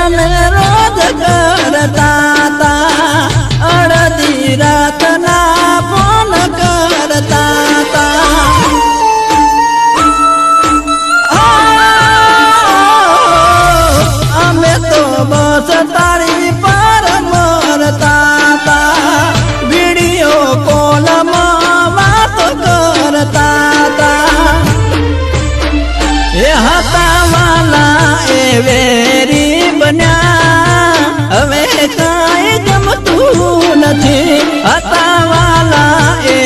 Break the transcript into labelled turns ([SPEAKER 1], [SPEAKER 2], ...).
[SPEAKER 1] અમે રોજ કરતા તા અડધી રાતના ફોન કરતા તા અમે તો બસ તારી પર મરતા તા વિડીયો કોલમાં વાતો કરતા તા એ હતા વાલા એ વેરી બન્યા હવે કાંઈ ગમતું નથી હતા વાલા એ